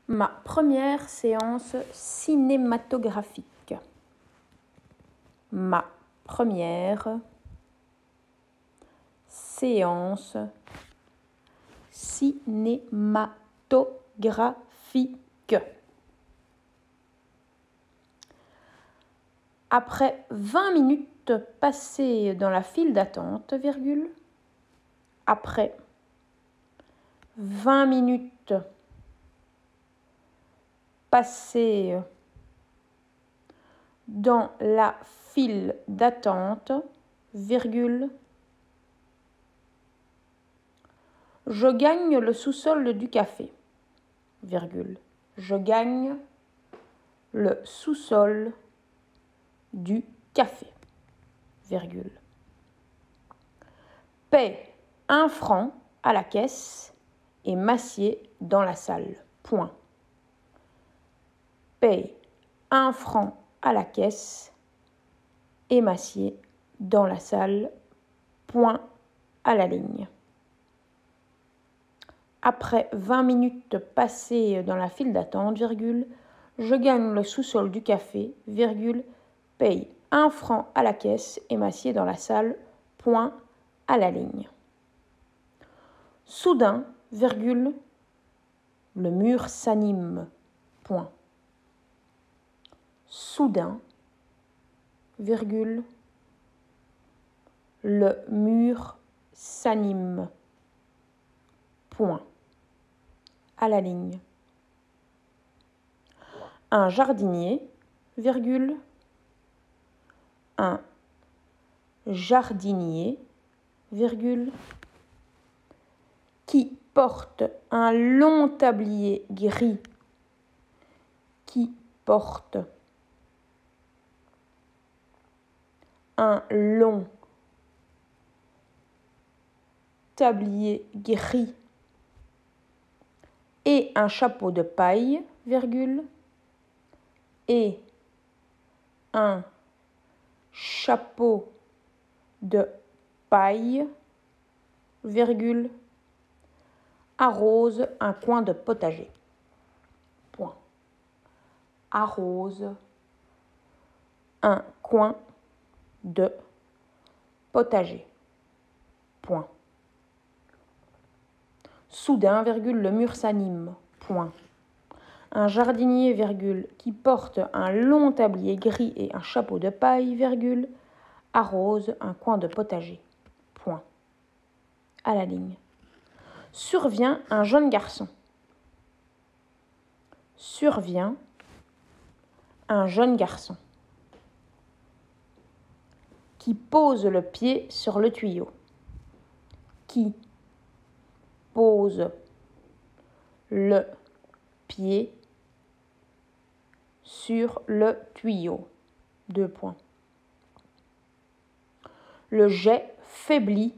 Ma première séance cinématographique. Ma première séance cinématographique. Après 20 minutes passées dans la file d'attente, après 20 minutes passées dans la file d'attente, je gagne le sous-sol du café, je gagne le sous-sol du café, paie 1 franc à la caisse et m'assieds dans la salle, point. Paie 1 franc à la caisse et m'assieds dans la salle, point à la ligne. Après 20 minutes passées dans la file d'attente, je gagne le sous-sol du café, paye 1 franc à la caisse et m'assieds dans la salle, point à la ligne. Soudain, le mur s'anime, point. Soudain, le mur s'anime, point, à la ligne. Un jardinier, un jardinier, qui porte un long tablier gris, qui porte un long tablier gris et un chapeau de paille, et un chapeau de paille, arrose un coin de potager, point. Arrose un coin de potager, point. Soudain, le mur s'anime, point. Un jardinier, qui porte un long tablier gris et un chapeau de paille, arrose un coin de potager, point. À la ligne. Survient un jeune garçon. Survient un jeune garçon qui pose le pied sur le tuyau. Qui pose le pied sur le tuyau. 2 points. Le jet faiblit,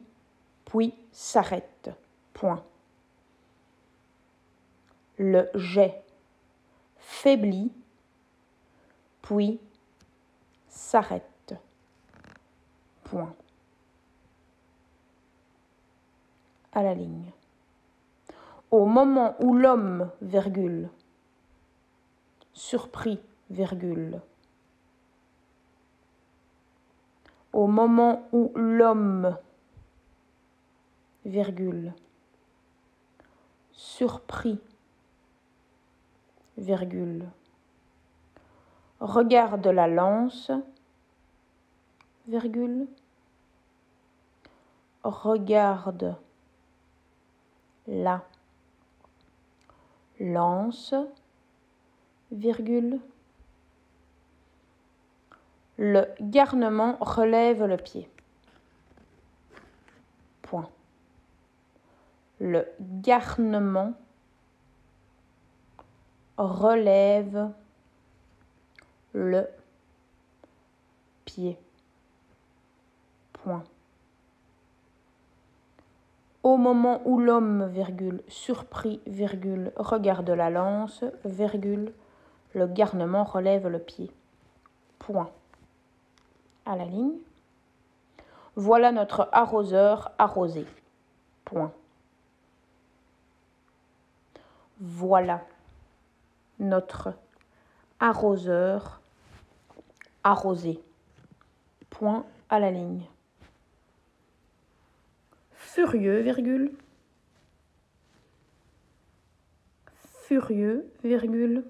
puis s'arrête. Point. Le jet faiblit, puis s'arrête. Point. À la ligne. Au moment où l'homme, surpris, au moment où l'homme, surpris, regarde la lance, regarde la lance, le garnement relève le pied, point. Le garnement relève le pied, point. Au moment où l'homme, surpris, regarde la lance, le garnement relève le pied, point. À la ligne. Voilà notre arroseur arrosé, point. Voilà notre arroseur arrosé. Point à la ligne. Furieux, virgule. Furieux, virgule.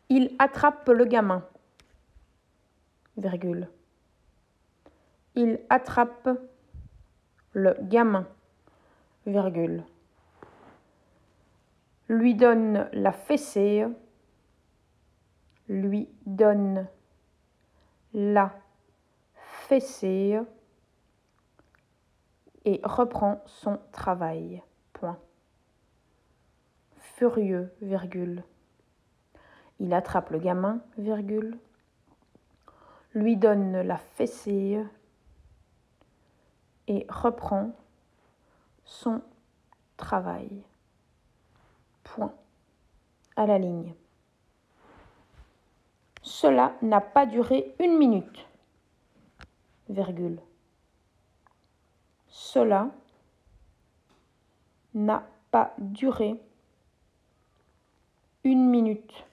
Il attrape le gamin, virgule. Il attrape le gamin, virgule. Lui donne la fessée, lui donne la fessée et reprend son travail. Point. Furieux, virgule. Il attrape le gamin, virgule. Lui donne la fessée et reprend son travail. Point. À la ligne. Cela n'a pas duré 1 minute, virgule. Cela n'a pas duré 1 minute,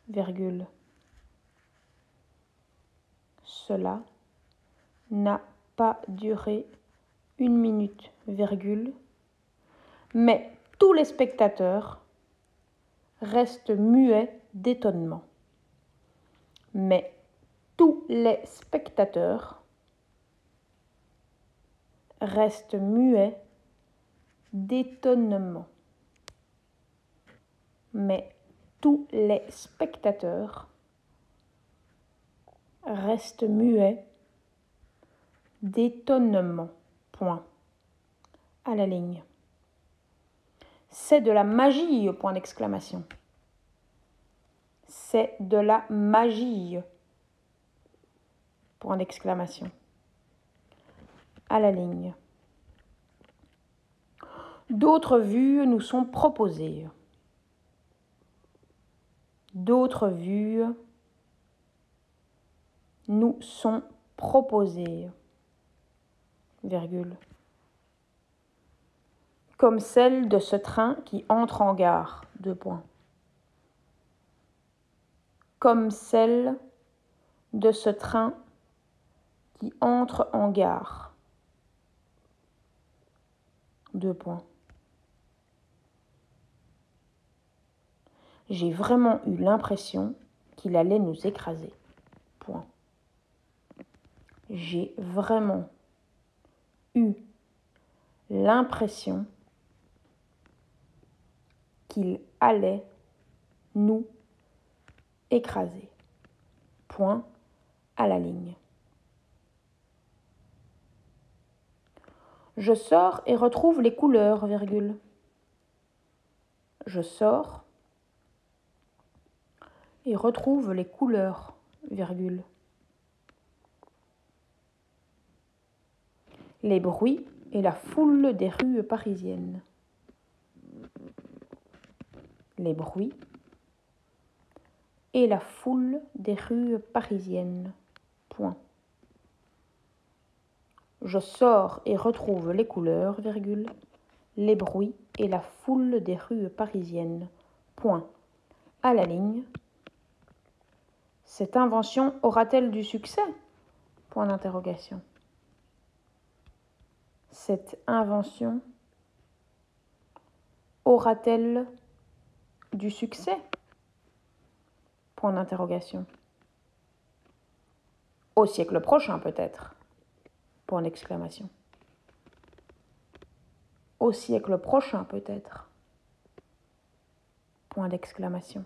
virgule. Cela n'a pas duré 1 minute, virgule. Mais tous les spectateurs restent muets d'étonnement. Mais tous les spectateurs restent muets d'étonnement. Mais tous les spectateurs restent muets d'étonnement. Point. À la ligne. C'est de la magie, point d'exclamation. C'est de la magie, point d'exclamation. À la ligne. D'autres vues nous sont proposées. D'autres vues nous sont proposées, virgule. Comme celle de ce train qui entre en gare, 2 points. Comme celle de ce train qui entre en gare, 2 points. J'ai vraiment eu l'impression qu'il allait nous écraser. Point. J'ai vraiment eu l'impression qu'il allait nous écraser. Point à la ligne. Je sors et retrouve les couleurs, virgule. Je sors et retrouve les couleurs, virgule. Les bruits et la foule des rues parisiennes. Les bruits et la foule des rues parisiennes. Point. Je sors et retrouve les couleurs, virgule, les bruits et la foule des rues parisiennes. Point. À la ligne. Cette invention aura-t-elle du succès? Point d'interrogation. Cette invention aura-t-elle du succès? Point d'interrogation. Au siècle prochain, peut-être. Point d'exclamation. Au siècle prochain, peut-être. Point d'exclamation.